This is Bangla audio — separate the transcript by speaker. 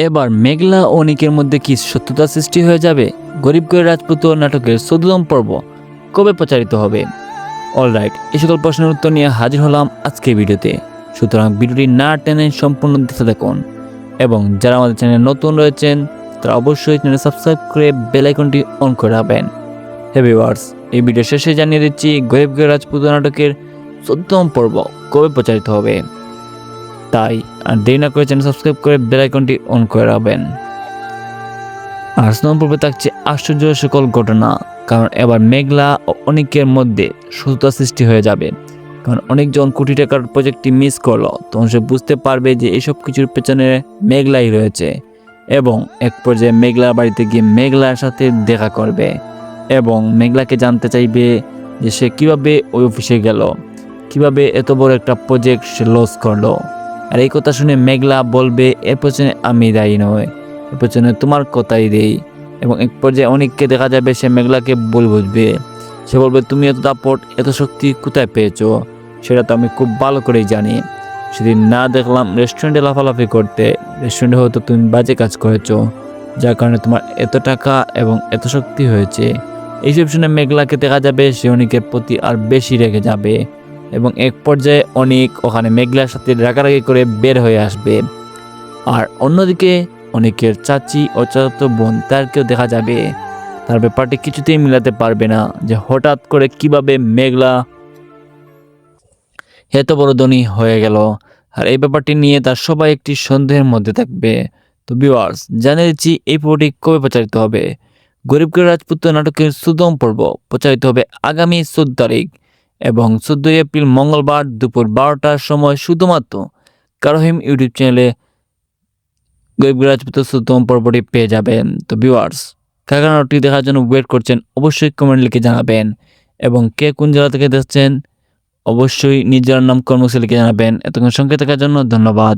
Speaker 1: এবার মেঘলা ও অনিকের মধ্যে কি সত্যতা সৃষ্টি হয়ে যাবে? গরিব করে রাজপুত নাটকের ১৪তম পর্ব কবে প্রচারিত হবে? অলরাইট, এই সকল প্রশ্নের উত্তর নিয়ে হাজির হলাম আজকের ভিডিওতে। সুতরাং ভিডিওটি না টেনে সম্পূর্ণ দেখতে দেখুন, এবং যারা আমাদের চ্যানেলে নতুন রয়েছেন তারা অবশ্যই চ্যানেল সাবস্ক্রাইব করে বেল আইকনটি অন করে রাখবেন। হে ভিউয়ার্স, এই ভিডিও শেষে জানিয়ে দিচ্ছি গরিব করে রাজপুত নাটকের ১৪তম পর্ব কবে প্রচারিত হবে। তাই আর দেরি না করে চ্যানেল সাবস্ক্রাইব করে বেল আইকনটি অন করে রাখবেন। আর স্নোম পর্বে থাকছে আশ্চর্য সকল ঘটনা, কারণ এবার মেঘলা ও অনিকের মধ্যে শত্রুতা সৃষ্টি হয়ে যাবে। কারণ অনেক যখন কোটি টাকার প্রজেক্টটি মিস করলো, তখন সে বুঝতে পারবে যে এসব কিছুর পেছনে মেঘলাই রয়েছে, এবং এক পর্যায়ে মেঘলার বাড়িতে গিয়ে মেঘলার সাথে দেখা করবে এবং মেঘলাকে জানতে চাইবে যে সে কিভাবে ওই অফিসে গেল, কিভাবে এত বড় একটা প্রজেক্ট সে লস করলো। আর এই কথা শুনে মেঘলা বলবে এর পেছনে আমি দায়ী নয়, এর পেছনে তোমার কথাই দেই। এবং এক পর্যায়ে অনেককে দেখা যাবে সে মেঘলাকে বুঝবে। সে বলবে তুমি এত দাপট এত শক্তি কোথায় পেয়েছো, সেটা তো আমি খুব ভালো করেই জানি। সেদিন না দেখলাম রেস্টুরেন্টে লাফালাফি করতে, রেস্টুরেন্টে হয়তো তুমি বাজে কাজ করেছো, যার কারণে তোমার এত টাকা এবং এত শক্তি হয়েছে। এইসব শুনে মেঘলাকে দেখা যাবে সে অনেকের প্রতি আর বেশি রেগে যাবে, এবং এক পর্যায়ে অনেক ওখানে মেঘলার সাথে রাগারাগি করে বের হয়ে আসবে। আর অন্যদিকে অনেকের চাচি ও চাচাতো বোন তারকেও দেখা যাবে। তার ব্যাপারটি কিছুতেই মিলাতে পারবে না যে হঠাৎ করে কিভাবে মেঘলা এত বড় ধনী হয়ে গেল। আর এই ব্যাপারটি নিয়ে তার সবাই একটি সন্দেহের মধ্যে থাকবে। তো ভিউয়ার্স, জানিয়ে দিচ্ছি এই পর্বটি কবে প্রচারিত হবে। গরিব করে রাজপুত্র নাটকের ১৪তম পর্ব প্রচারিত হবে আগামী ১৪ তারিখ এবং ১৪ এপ্রিল মঙ্গলবার দুপুর ১২টার সময় শুধুমাত্র কারহিম ইউটিউব চ্যানেলে গরিব করে রাজপুত্র ১৪তম পর্বটি পেয়ে যাবেন। তো ভিউয়ার্স, কাকা নাটকটি দেখার জন্য ওয়েট করছেন অবশ্যই কমেন্ট লিখে জানাবেন, এবং কে কোন জেলা থেকে দেখছেন অবশ্যই নিজের নাম কর্মসূচি লিখে জানাবেন। এতক্ষণ সঙ্গে থাকার জন্য ধন্যবাদ।